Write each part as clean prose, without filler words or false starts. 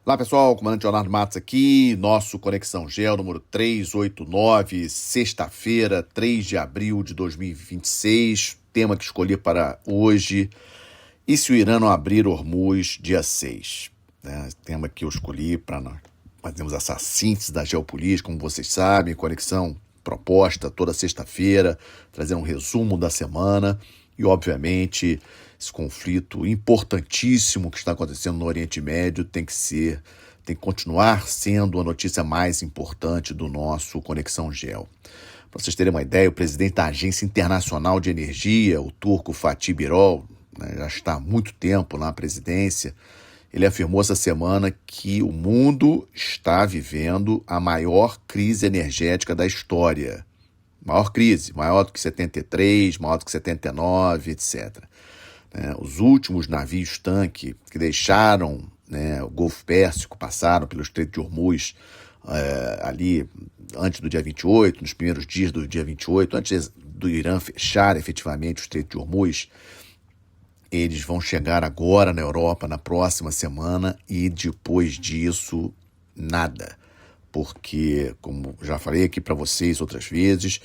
Olá pessoal, comandante Leonardo Matos aqui, nosso Conexão Geo número 389, sexta-feira, 3 de abril de 2026, tema que escolhi para hoje, e se o Irã não abrir Hormuz dia 6? Tema que eu escolhi para nós fazermos essa síntese da geopolítica, como vocês sabem, conexão proposta toda sexta-feira, trazendo um resumo da semana e, obviamente, esse conflito importantíssimo que está acontecendo no Oriente Médio tem que continuar sendo a notícia mais importante do nosso Conexão Geo. Para vocês terem uma ideia, o presidente da Agência Internacional de Energia, o turco Fatih Birol, já está há muito tempo na presidência, ele afirmou essa semana que o mundo está vivendo a maior crise energética da história. Maior crise, maior do que 73, maior do que 79, etc. Os últimos navios-tanque que deixaram o Golfo Pérsico, passaram pelo Estreito de Hormuz ali antes do dia 28, nos primeiros dias do dia 28, antes do Irã fechar efetivamente o Estreito de Hormuz, eles vão chegar agora na Europa na próxima semana e depois disso nada. Porque, como já falei aqui para vocês outras vezes,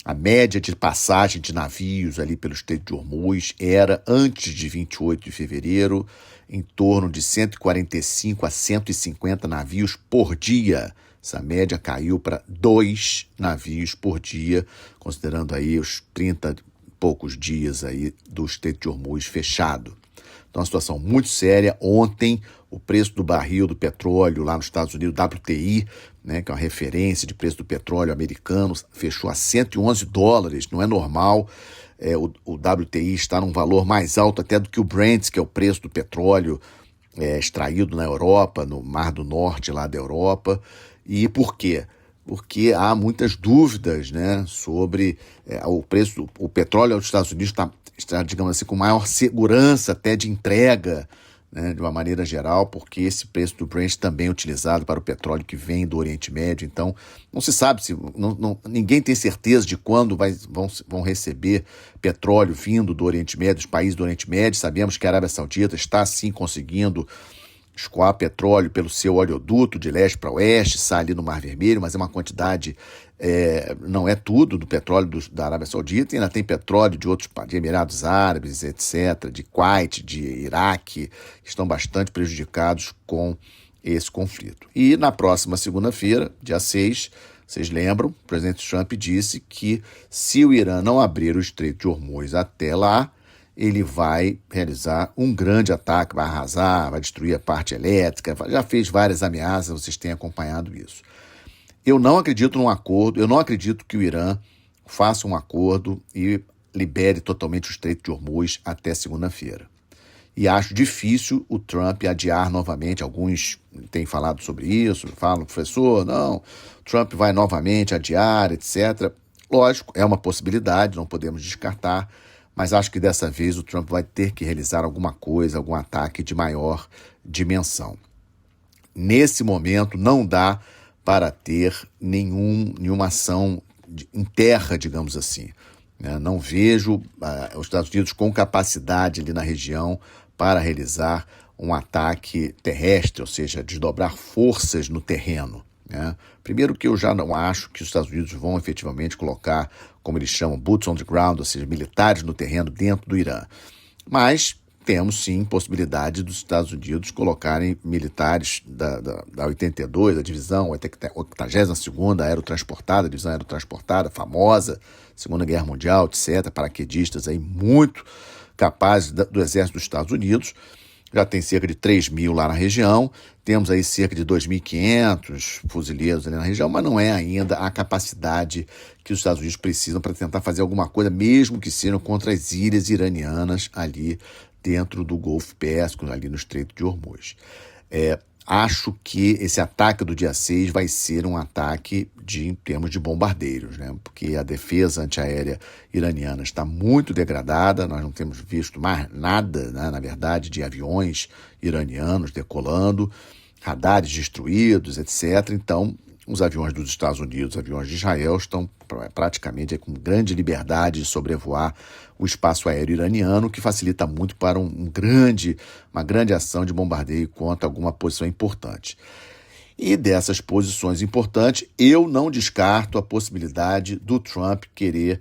a média de passagem de navios ali pelo Estreito de Hormuz era, antes de 28 de fevereiro, em torno de 145 a 150 navios por dia. Essa média caiu para 2 navios por dia, considerando aí os 30 poucos dias aí do Estreito de Hormuz fechado. Então, uma situação muito séria. Ontem, o preço do barril do petróleo lá nos Estados Unidos, WTI, que é uma referência de preço do petróleo americano, fechou a $111. Não é normal. O WTI está num valor mais alto até do que o Brent, que é o preço do petróleo extraído na Europa, no Mar do Norte lá da Europa. E por quê? Porque há muitas dúvidas sobre o preço. O petróleo dos Estados Unidos está, digamos assim, com maior segurança até de entrega, de uma maneira geral, porque esse preço do Brent também é utilizado para o petróleo que vem do Oriente Médio. Então, não se sabe, ninguém tem certeza de quando vão receber petróleo vindo do Oriente Médio, dos países do Oriente Médio. Sabemos que a Arábia Saudita está, sim, conseguindo escoar petróleo pelo seu oleoduto de leste para oeste, sai ali no Mar Vermelho, mas é uma quantidade, não é tudo do petróleo da Arábia Saudita, ainda tem petróleo de outros, de Emirados Árabes, etc., de Kuwait, de Iraque, que estão bastante prejudicados com esse conflito. E na próxima segunda-feira, dia 6, vocês lembram, o presidente Trump disse que se o Irã não abrir o Estreito de Hormuz até lá, ele vai realizar um grande ataque, vai arrasar, vai destruir a parte elétrica, já fez várias ameaças, vocês têm acompanhado isso. Eu não acredito num acordo, eu não acredito que o Irã faça um acordo e libere totalmente o Estreito de Hormuz até segunda-feira. E acho difícil o Trump adiar novamente, alguns têm falado sobre isso, falam, professor, não, Trump vai novamente adiar, etc. Lógico, é uma possibilidade, não podemos descartar, mas acho que dessa vez o Trump vai ter que realizar alguma coisa, algum ataque de maior dimensão. Nesse momento não dá para ter nenhuma ação em terra, digamos assim. Não vejo os Estados Unidos com capacidade ali na região para realizar um ataque terrestre, ou seja, desdobrar forças no terreno. Primeiro que eu já não acho que os Estados Unidos vão efetivamente colocar, como eles chamam, boots on the ground, ou seja, militares no terreno dentro do Irã. Mas temos sim possibilidade dos Estados Unidos colocarem militares da 82, da divisão 82ª aerotransportada, divisão aerotransportada, famosa, Segunda Guerra Mundial, etc., paraquedistas aí muito capazes do exército dos Estados Unidos. Já tem cerca de 3 mil lá na região, temos aí cerca de 2.500 fuzileiros ali na região, mas não é ainda a capacidade que os Estados Unidos precisam para tentar fazer alguma coisa, mesmo que sejam contra as ilhas iranianas ali dentro do Golfo Pérsico, ali no Estreito de Hormuz. Acho que esse ataque do dia 6 vai ser um ataque em termos de bombardeiros, porque a defesa antiaérea iraniana está muito degradada, nós não temos visto mais nada, na verdade, de aviões iranianos decolando, radares destruídos, etc. Então, os aviões dos Estados Unidos, os aviões de Israel, estão praticamente com grande liberdade de sobrevoar o espaço aéreo iraniano, que facilita muito para uma grande ação de bombardeio contra alguma posição importante. E dessas posições importantes, eu não descarto a possibilidade do Trump querer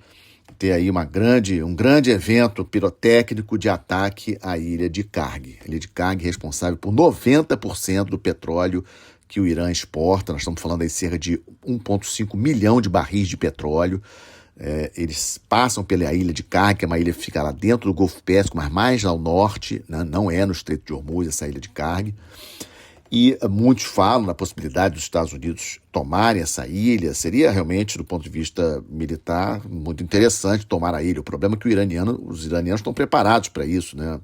ter aí um grande evento pirotécnico de ataque à ilha de Karg. A ilha de Karg é responsável por 90% do petróleo que o Irã exporta. Nós estamos falando aí de cerca de 1,5 milhão de barris de petróleo. Eles passam pela ilha de Karg, que é uma ilha que fica lá dentro do Golfo Pérsico, mas mais ao norte, né? Não é no Estreito de Hormuz, essa ilha de Karg. E muitos falam na possibilidade dos Estados Unidos tomarem essa ilha. Seria realmente, do ponto de vista militar, muito interessante tomar a ilha. O problema é que os iranianos estão preparados para isso, né?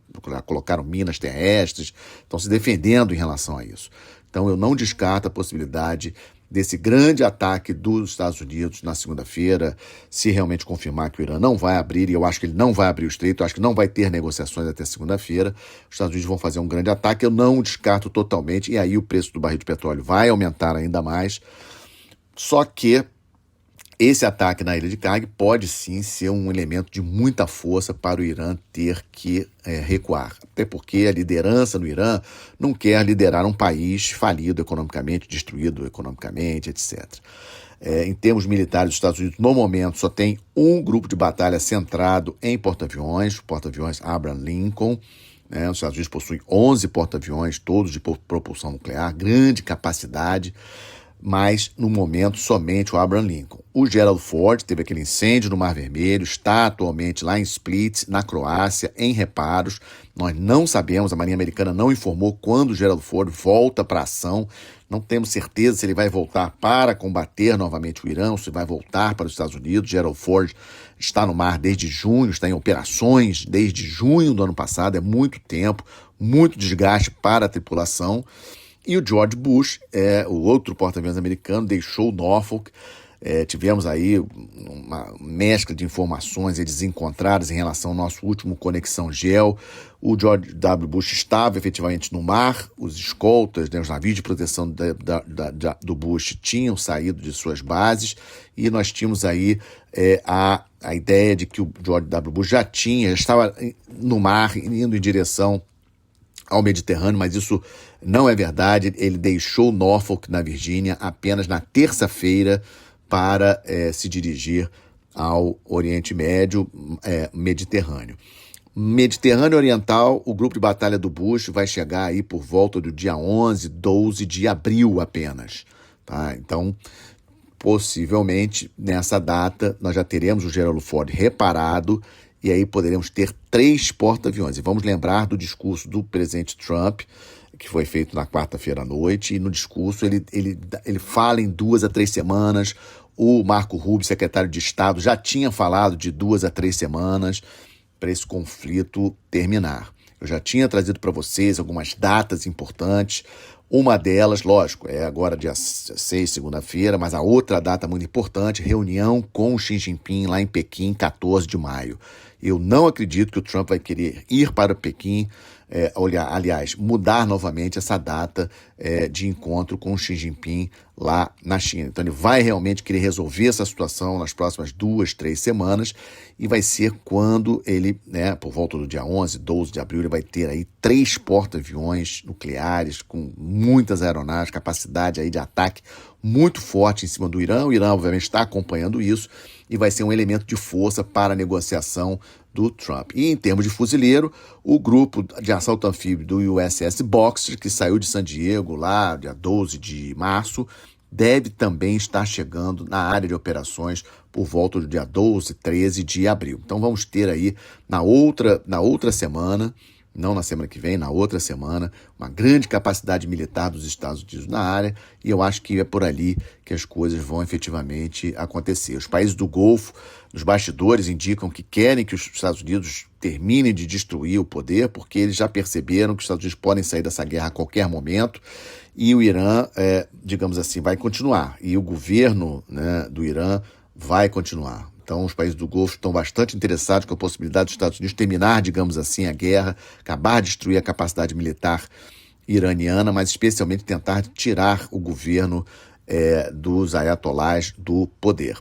Colocaram minas terrestres, estão se defendendo em relação a isso. Então eu não descarto a possibilidade desse grande ataque dos Estados Unidos na segunda-feira, se realmente confirmar que o Irã não vai abrir, e eu acho que ele não vai abrir o estreito, eu acho que não vai ter negociações até segunda-feira, os Estados Unidos vão fazer um grande ataque, eu não descarto totalmente, e aí o preço do barril de petróleo vai aumentar ainda mais, só que esse ataque na ilha de Karg pode sim ser um elemento de muita força para o Irã ter que recuar. Até porque a liderança no Irã não quer liderar um país falido economicamente, destruído economicamente, etc. Em termos militares, os Estados Unidos, no momento, só tem um grupo de batalha centrado em porta-aviões, o porta-aviões Abraham Lincoln. Os Estados Unidos possuem 11 porta-aviões, todos de propulsão nuclear, grande capacidade, mas no momento somente o Abraham Lincoln. O Gerald Ford teve aquele incêndio no Mar Vermelho, está atualmente lá em Split, na Croácia, em reparos. Nós não sabemos, a Marinha Americana não informou quando o Gerald Ford volta para a ação. Não temos certeza se ele vai voltar para combater novamente o Irã, ou se vai voltar para os Estados Unidos. Gerald Ford está no mar desde junho, está em operações desde junho do ano passado, é muito tempo, muito desgaste para a tripulação. E o George Bush, o outro porta-aviões americano, deixou o Norfolk. Tivemos aí uma mescla de informações desencontradas em relação ao nosso último Conexão GEL. O George W. Bush estava efetivamente no mar, os escoltas, os navios de proteção do Bush tinham saído de suas bases, e nós tínhamos aí a ideia de que o George W. Bush já estava no mar, indo em direção ao Mediterrâneo, mas isso não é verdade. Ele deixou Norfolk, na Virgínia, apenas na terça-feira para se dirigir ao Oriente Médio, Mediterrâneo. Mediterrâneo Oriental, o grupo de batalha do Bush vai chegar aí por volta do dia 11, 12 de abril apenas. Tá? Então, possivelmente, nessa data, nós já teremos o Gerald Ford reparado, e aí poderemos ter 3 porta-aviões. E vamos lembrar do discurso do presidente Trump, que foi feito na quarta-feira à noite, e no discurso ele fala em 2 a 3 semanas. O Marco Rubio, secretário de Estado, já tinha falado de 2 a 3 semanas para esse conflito terminar. Eu já tinha trazido para vocês algumas datas importantes. Uma delas, lógico, é agora dia 6, segunda-feira, mas a outra data muito importante, reunião com o Xi Jinping lá em Pequim, 14 de maio. Eu não acredito que o Trump vai querer ir para Pequim, mudar novamente essa data de encontro com o Xi Jinping lá na China. Então ele vai realmente querer resolver essa situação nas próximas 2, 3 semanas, e vai ser quando ele, por volta do dia 11, 12 de abril, ele vai ter aí 3 porta-aviões nucleares com muitas aeronaves, capacidade aí de ataque muito forte em cima do Irã. O Irã, obviamente, está acompanhando isso e vai ser um elemento de força para a negociação do Trump. E em termos de fuzileiro, o grupo de assalto anfíbio do USS Boxer, que saiu de San Diego lá dia 12 de março, deve também estar chegando na área de operações por volta do dia 12, 13 de abril. Então vamos ter aí na outra semana, não na semana que vem, na outra semana, uma grande capacidade militar dos Estados Unidos na área, e eu acho que é por ali que as coisas vão efetivamente acontecer. Os países do Golfo, nos bastidores, indicam que querem que os Estados Unidos terminem de destruir o poder, porque eles já perceberam que os Estados Unidos podem sair dessa guerra a qualquer momento, e o Irã, digamos assim, vai continuar, e o governo, do Irã vai continuar. Então, os países do Golfo estão bastante interessados com a possibilidade dos Estados Unidos terminar, digamos assim, a guerra, acabar de destruir a capacidade militar iraniana, mas especialmente tentar tirar o governo dos ayatolás do poder.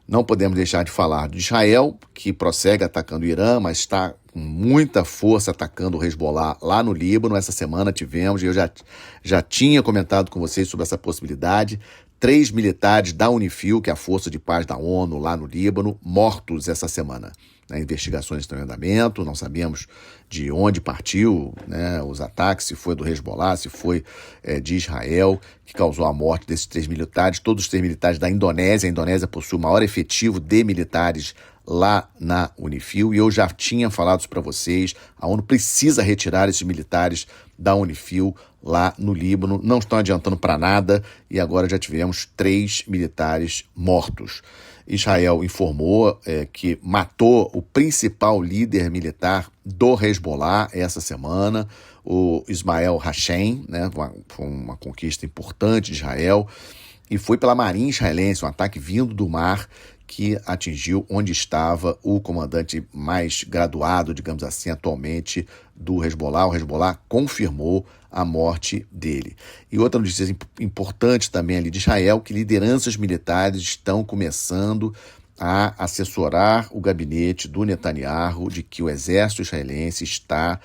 Não podemos deixar de falar de Israel, que prossegue atacando o Irã, mas está com muita força atacando o Hezbollah lá no Líbano. Essa semana tivemos, e eu já tinha comentado com vocês sobre essa possibilidade, 3 militares da UNIFIL, que é a Força de Paz da ONU lá no Líbano, mortos essa semana. Investigações estão em andamento, não sabemos de onde partiu, os ataques, se foi do Hezbollah, se foi de Israel, que causou a morte desses 3 militares, todos os 3 militares da Indonésia. A Indonésia possui o maior efetivo de militares lá na UNIFIL, e eu já tinha falado isso para vocês, a ONU precisa retirar esses militares da UNIFIL lá no Líbano, não estão adiantando para nada, e agora já tivemos 3 militares mortos. Israel informou que matou o principal líder militar do Hezbollah essa semana, o Ismael Hashem, foi uma conquista importante de Israel, e foi pela marinha israelense, um ataque vindo do mar que atingiu onde estava o comandante mais graduado, digamos assim, atualmente do Hezbollah. O Hezbollah confirmou a morte dele. E outra notícia importante também ali de Israel, que lideranças militares estão começando a assessorar o gabinete do Netanyahu de que o exército israelense está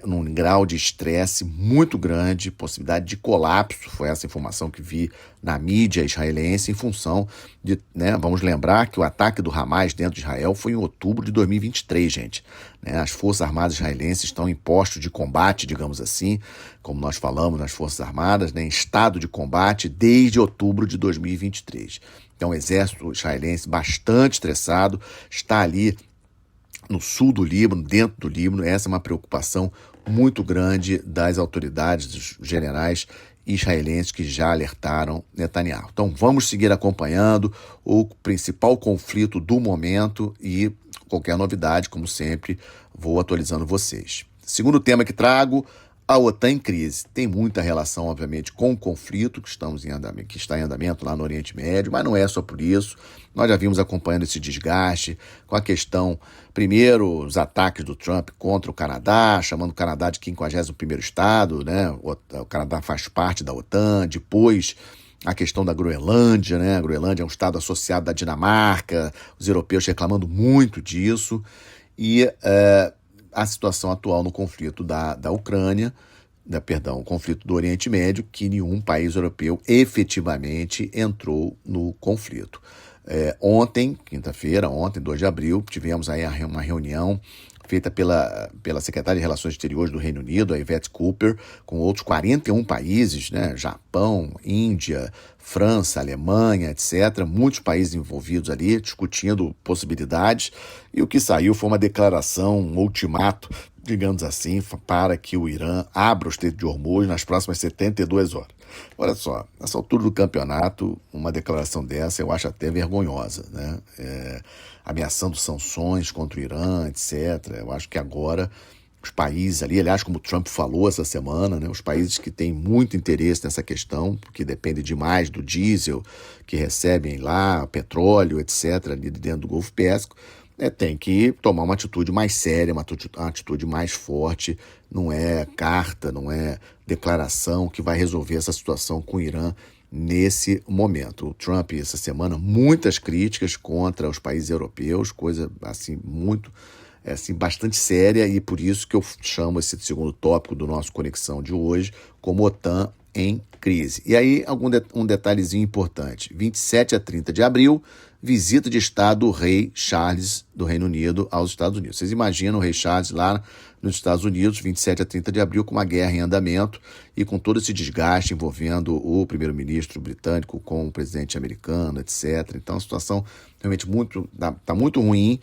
num grau de estresse muito grande, possibilidade de colapso, foi essa informação que vi na mídia israelense, em função de, vamos lembrar que o ataque do Hamas dentro de Israel foi em outubro de 2023, gente. As Forças Armadas israelenses estão em postos de combate, digamos assim, como nós falamos nas Forças Armadas, em estado de combate desde outubro de 2023. Então o exército israelense bastante estressado, está ali no sul do Líbano, dentro do Líbano. Essa é uma preocupação muito grande das autoridades, dos generais israelenses que já alertaram Netanyahu. Então vamos seguir acompanhando o principal conflito do momento e qualquer novidade, como sempre, vou atualizando vocês. Segundo tema que trago, a OTAN em crise. Tem muita relação, obviamente, com o conflito que está em andamento lá no Oriente Médio, mas não é só por isso. Nós já vimos acompanhando esse desgaste com a questão, primeiro, os ataques do Trump contra o Canadá, chamando o Canadá de 51º estado, O Canadá faz parte da OTAN. Depois, a questão da Groenlândia, A Groenlândia é um estado associado à Dinamarca, os europeus reclamando muito disso. E a situação atual no conflito da Ucrânia, o conflito do Oriente Médio, que nenhum país europeu efetivamente entrou no conflito. Ontem, quinta-feira, 2 de abril, tivemos aí uma reunião feita pela secretária de Relações Exteriores do Reino Unido, a Yvette Cooper, com outros 41 países, Japão, Índia, França, Alemanha, etc. Muitos países envolvidos ali, discutindo possibilidades, e o que saiu foi uma declaração, um ultimato, digamos assim, para que o Irã abra o Estreito de Hormuz nas próximas 72 horas. Olha só, nessa altura do campeonato, uma declaração dessa eu acho até vergonhosa, ameaçando sanções contra o Irã, etc. Eu acho que agora os países ali, aliás, como o Trump falou essa semana, os países que têm muito interesse nessa questão, porque depende demais do diesel que recebem lá, petróleo, etc., ali dentro do Golfo Pérsico, tem que tomar uma atitude mais séria, uma atitude mais forte. Não é carta, não é declaração que vai resolver essa situação com o Irã nesse momento. O Trump, essa semana, muitas críticas contra os países europeus, coisa assim muito, bastante séria, e por isso que eu chamo esse segundo tópico do nosso Conexão de hoje como OTAN em crise. E aí, um detalhezinho importante. 27 a 30 de abril, visita de Estado do rei Charles do Reino Unido aos Estados Unidos. Vocês imaginam o rei Charles lá nos Estados Unidos, 27 a 30 de abril, com uma guerra em andamento e com todo esse desgaste envolvendo o primeiro-ministro britânico com o presidente americano, etc. Então, a situação realmente está muito ruim,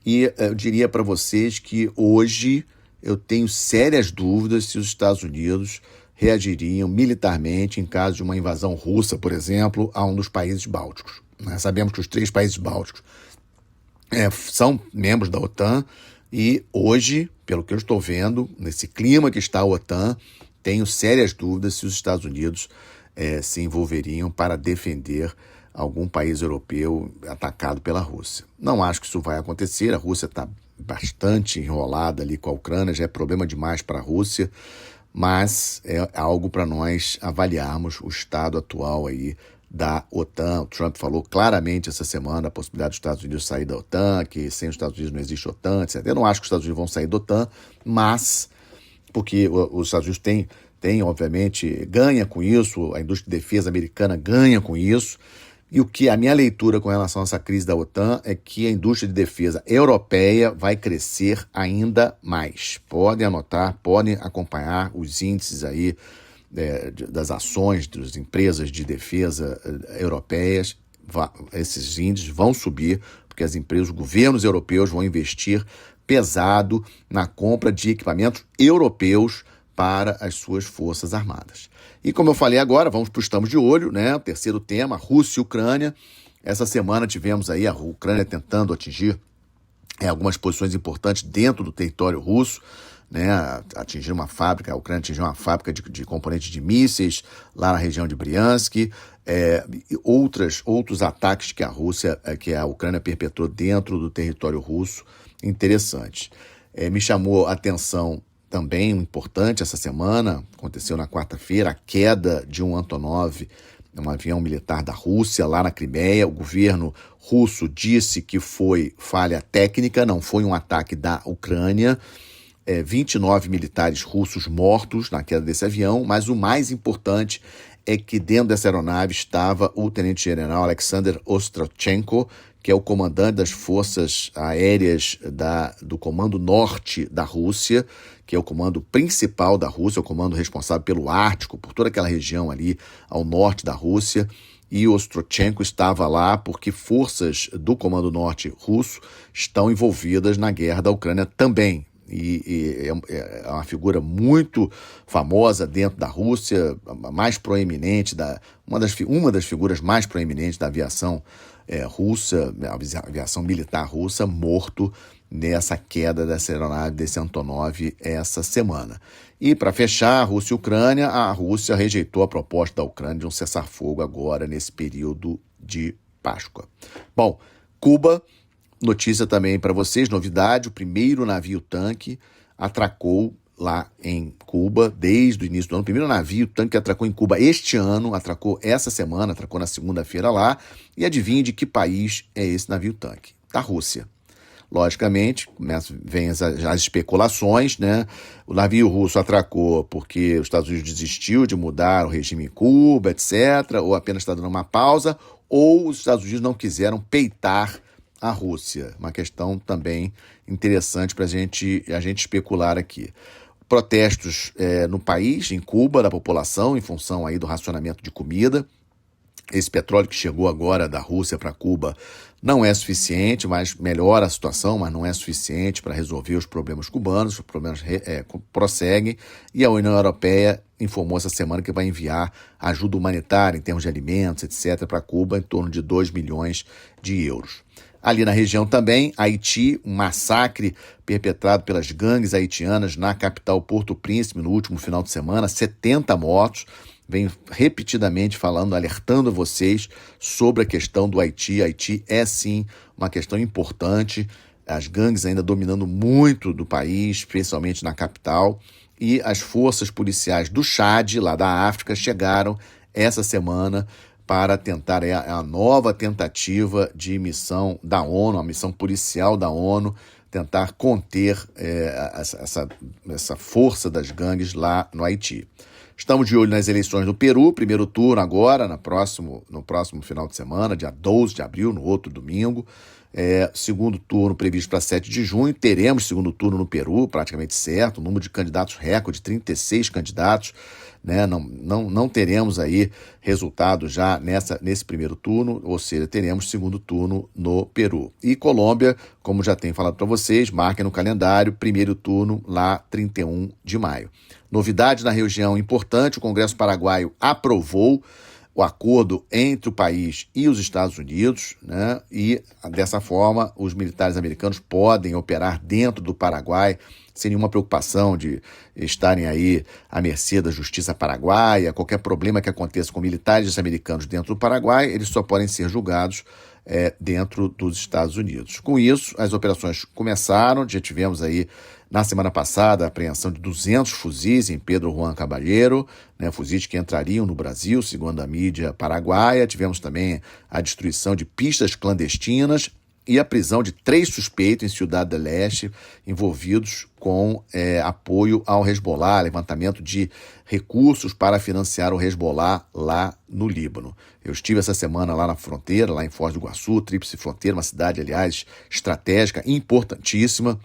e eu diria para vocês que hoje eu tenho sérias dúvidas se os Estados Unidos reagiriam militarmente em caso de uma invasão russa, por exemplo, a um dos países bálticos. Sabemos que os 3 países bálticos são membros da OTAN, e hoje, pelo que eu estou vendo, nesse clima que está a OTAN, tenho sérias dúvidas se os Estados Unidos se envolveriam para defender algum país europeu atacado pela Rússia. Não acho que isso vai acontecer. A Rússia está bastante enrolada ali com a Ucrânia, já é problema demais para a Rússia, mas é algo para nós avaliarmos o estado atual aí da OTAN. O Trump falou claramente essa semana a possibilidade dos Estados Unidos sair da OTAN, que sem os Estados Unidos não existe OTAN, etc. Eu não acho que os Estados Unidos vão sair da OTAN, mas porque os Estados Unidos têm, obviamente, ganha com isso, a indústria de defesa americana ganha com isso, e o que a minha leitura com relação a essa crise da OTAN é que a indústria de defesa europeia vai crescer ainda mais. Podem anotar, podem acompanhar os índices aí das ações das empresas de defesa europeias. Esses índices vão subir, porque as empresas, os governos europeus vão investir pesado na compra de equipamentos europeus para as suas forças armadas. E como eu falei agora, vamos para o Estamos de Olho, né? O terceiro tema, Rússia e Ucrânia. Essa semana tivemos aí a Ucrânia tentando atingir algumas posições importantes dentro do território russo, né? Atingir uma fábrica, a Ucrânia atingiu uma fábrica de componentes de mísseis lá na região de Briansk, e outros ataques que a Ucrânia perpetrou dentro do território russo, interessantes. Me chamou a atenção também importante essa semana, aconteceu na quarta-feira, a queda de um Antonov, um avião militar da Rússia, lá na Crimeia. O governo russo disse que foi falha técnica, não foi um ataque da Ucrânia. 29 militares russos mortos na queda desse avião, mas o mais importante é que dentro dessa aeronave estava o tenente-general Alexander Ostrochenko, que é o comandante das forças aéreas do Comando Norte da Rússia, que é o comando principal da Rússia, o comando responsável pelo Ártico, por toda aquela região ali ao norte da Rússia. E o Ostrochenko estava lá porque forças do Comando Norte russo estão envolvidas na guerra da Ucrânia também. E é uma figura muito famosa dentro da Rússia, mais proeminente, uma das figuras mais proeminentes da aviação russa, a aviação militar russa, morto nessa queda dessa aeronave, desse Antonov, essa semana. E para fechar, Rússia e Ucrânia, a Rússia rejeitou a proposta da Ucrânia de um cessar-fogo agora nesse período de Páscoa. Bom, Cuba. Notícia também para vocês, novidade, o primeiro navio-tanque atracou lá em Cuba desde o início do ano. O primeiro navio-tanque que atracou em Cuba este ano, atracou essa semana, atracou na segunda-feira lá. E adivinhe de que país é esse navio-tanque? Da Rússia. Logicamente, vem as especulações, né? O navio russo atracou porque os Estados Unidos desistiu de mudar o regime em Cuba, etc., ou apenas está dando uma pausa, ou os Estados Unidos não quiseram peitar a Rússia. Uma questão também interessante para a gente especular aqui. Protestos no país, em Cuba, da população, em função aí do racionamento de comida. Esse petróleo que chegou agora da Rússia para Cuba não é suficiente, mas melhora a situação, mas não é suficiente para resolver os problemas cubanos. Os problemas prosseguem, e a União Europeia informou essa semana que vai enviar ajuda humanitária em termos de alimentos, etc., para Cuba, em torno de 2 milhões de euros. Ali na região também, Haiti, um massacre perpetrado pelas gangues haitianas na capital Porto Príncipe no último final de semana, 70 mortos. Venho repetidamente falando, alertando vocês sobre a questão do Haiti. Haiti é sim uma questão importante, as gangues ainda dominando muito do país, especialmente na capital, e as forças policiais do Chad, lá da África, chegaram essa semana para tentar, a nova tentativa de missão da ONU, a missão policial da ONU, tentar conter essa força das gangues lá no Haiti. Estamos de olho nas eleições do Peru, primeiro turno agora, no próximo final de semana, dia 12 de abril, no outro domingo. Segundo turno previsto para 7 de junho, teremos segundo turno no Peru, praticamente certo, número de candidatos recorde, 36 candidatos, né? Não teremos aí resultado já nesse primeiro turno, ou seja, teremos segundo turno no Peru. E Colômbia, como já tenho falado para vocês, marquem no calendário, primeiro turno lá 31 de maio. Novidade na região importante, o Congresso Paraguaio aprovou o acordo entre o país e os Estados Unidos, né? E dessa forma os militares americanos podem operar dentro do Paraguai sem nenhuma preocupação de estarem aí à mercê da justiça paraguaia. Qualquer problema que aconteça com militares americanos dentro do Paraguai, eles só podem ser julgados dentro dos Estados Unidos. Com isso, as operações começaram, já tivemos aí na semana passada a apreensão de 200 fuzis em Pedro Juan Caballero, fuzis que entrariam no Brasil, segundo a mídia paraguaia. Tivemos também a destruição de pistas clandestinas e a prisão de 3 suspeitos em Ciudad del Este envolvidos com apoio ao Hezbollah, levantamento de recursos para financiar o Hezbollah lá no Líbano. Eu estive essa semana lá na fronteira, lá em Foz do Iguaçu, Tríplice Fronteira, uma cidade, aliás, estratégica, importantíssima.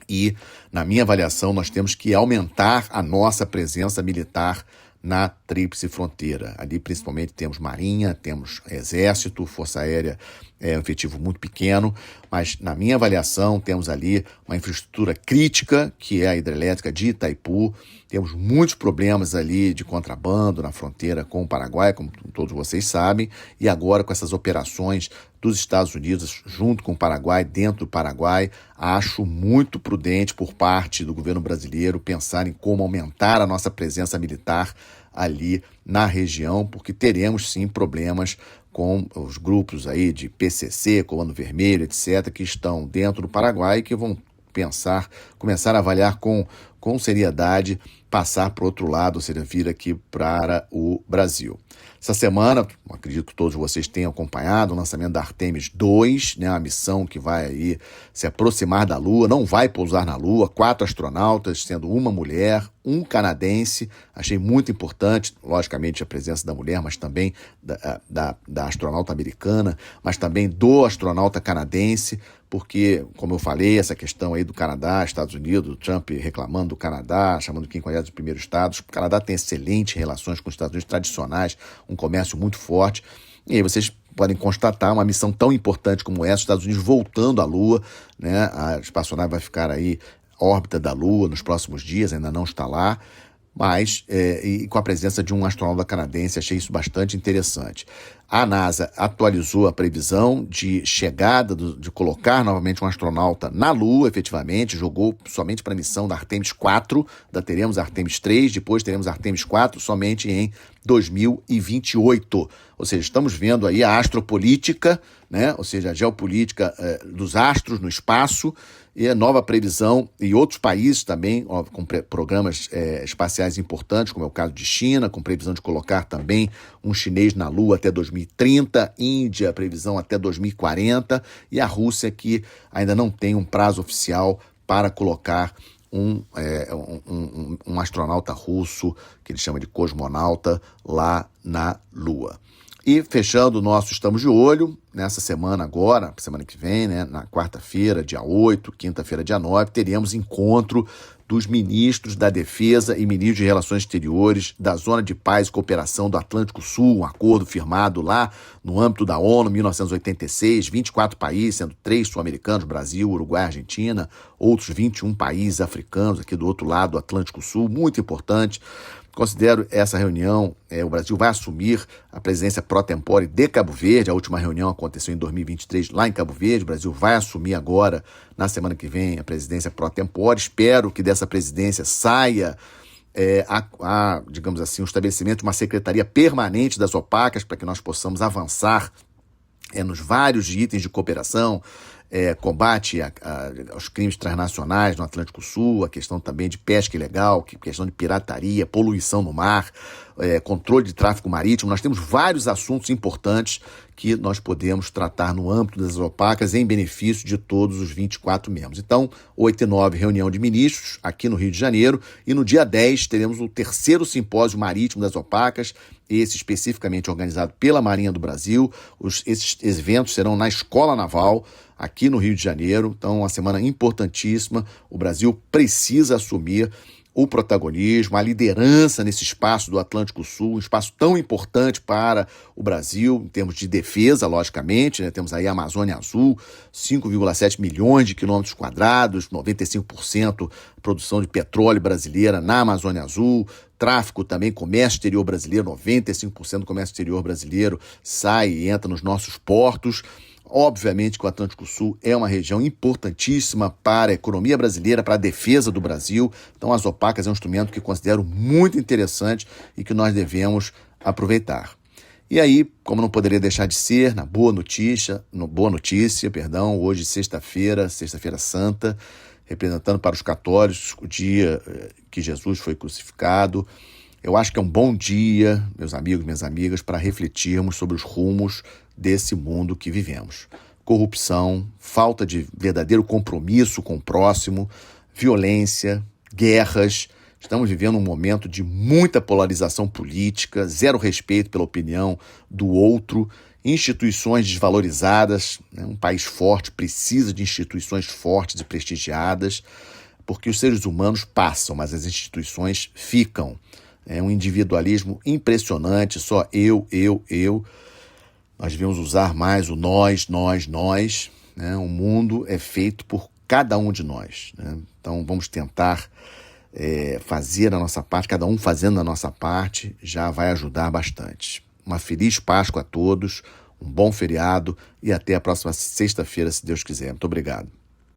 E, na minha avaliação, nós temos que aumentar a nossa presença militar na Tríplice Fronteira. Ali, principalmente, temos Marinha, temos Exército, Força Aérea é um efetivo muito pequeno, mas, na minha avaliação, temos ali uma infraestrutura crítica, que é a hidrelétrica de Itaipu. Temos muitos problemas ali de contrabando na fronteira com o Paraguai, como todos vocês sabem, e agora com essas operações dos Estados Unidos junto com o Paraguai, dentro do Paraguai, acho muito prudente por parte do governo brasileiro pensar em como aumentar a nossa presença militar ali na região, porque teremos sim problemas com os grupos aí de PCC, Comando Vermelho, etc., que estão dentro do Paraguai e que vão começar a avaliar com seriedade passar para o outro lado, ou seja, vir aqui para o Brasil. Essa semana, acredito que todos vocês tenham acompanhado o lançamento da Artemis 2, a missão que vai aí se aproximar da Lua, não vai pousar na Lua, 4 astronautas, sendo uma mulher, um canadense. Achei muito importante, logicamente, a presença da mulher, mas também da astronauta americana, mas também do astronauta canadense, porque, como eu falei, essa questão aí do Canadá, Estados Unidos, o Trump reclamando do Canadá, chamando quem conhece os primeiros estados. O Canadá tem excelentes relações com os Estados Unidos tradicionais, um comércio muito forte. E aí vocês podem constatar uma missão tão importante como essa, os Estados Unidos voltando à Lua, a espaçonave vai ficar aí órbita da Lua nos próximos dias, ainda não está lá, mas e com a presença de um astronauta canadense, achei isso bastante interessante. A NASA atualizou a previsão de chegada, de colocar novamente um astronauta na Lua, efetivamente, jogou somente para a missão da Artemis 4, ainda teremos a Artemis 3, depois teremos a Artemis 4 somente em 2028. Ou seja, estamos vendo aí a astropolítica, ou seja, a geopolítica dos astros no espaço, e a nova previsão, e outros países também, com programas espaciais importantes, como é o caso de China, com previsão de colocar também um chinês na Lua até 2030, Índia, previsão até 2040, e a Rússia, que ainda não tem um prazo oficial para colocar um astronauta russo, que ele chama de cosmonauta, lá na Lua. E fechando o nosso Estamos de Olho, nessa semana agora, semana que vem, na quarta-feira, dia 8, quinta-feira, dia 9, teremos encontro dos ministros da Defesa e ministros de Relações Exteriores da Zona de Paz e Cooperação do Atlântico Sul, um acordo firmado lá no âmbito da ONU, em 1986, 24 países, sendo 3 sul-americanos, Brasil, Uruguai, Argentina, outros 21 países africanos aqui do outro lado do Atlântico Sul, muito importante. Considero essa reunião, o Brasil vai assumir a presidência pró-tempore de Cabo Verde. A última reunião aconteceu em 2023 lá em Cabo Verde. O Brasil vai assumir agora, na semana que vem, a presidência pró-tempore. Espero que dessa presidência saia, digamos assim, o estabelecimento de uma secretaria permanente das OPACas para que nós possamos avançar nos vários itens de cooperação, combate aos crimes transnacionais no Atlântico Sul, a questão também de pesca ilegal, questão de pirataria, poluição no mar, controle de tráfego marítimo. Nós temos vários assuntos importantes que nós podemos tratar no âmbito das OPACas em benefício de todos os 24 membros. Então, 8 e 9, reunião de ministros aqui no Rio de Janeiro, e no dia 10 teremos o 3º simpósio marítimo das OPACas, esse especificamente organizado pela Marinha do Brasil. Esses eventos serão na Escola Naval, aqui no Rio de Janeiro. Então, uma semana importantíssima. O Brasil precisa assumir o protagonismo, a liderança nesse espaço do Atlântico Sul, um espaço tão importante para o Brasil, em termos de defesa, logicamente, Temos aí a Amazônia Azul, 5,7 milhões de quilômetros quadrados, 95% produção de petróleo brasileira na Amazônia Azul, tráfico também, comércio exterior brasileiro, 95% do comércio exterior brasileiro sai e entra nos nossos portos. Obviamente que o Atlântico Sul é uma região importantíssima para a economia brasileira, para a defesa do Brasil. Então, as opacas é um instrumento que considero muito interessante e que nós devemos aproveitar. E aí, como não poderia deixar de ser, na boa notícia, hoje sexta-feira santa, representando para os católicos o dia que Jesus foi crucificado. Eu acho que é um bom dia, meus amigos, minhas amigas, para refletirmos sobre os rumos desse mundo que vivemos. Corrupção, falta de verdadeiro compromisso com o próximo, violência, guerras. Estamos vivendo um momento de muita polarização política, zero respeito pela opinião do outro, instituições desvalorizadas. Um país forte precisa de instituições fortes e prestigiadas, porque os seres humanos passam, mas as instituições ficam. É um individualismo impressionante, só eu. Nós devemos usar mais o nós. O mundo é feito por cada um de nós. Então vamos tentar fazer a nossa parte, cada um fazendo a nossa parte, já vai ajudar bastante. Uma feliz Páscoa a todos, um bom feriado e até a próxima sexta-feira, se Deus quiser. Muito obrigado.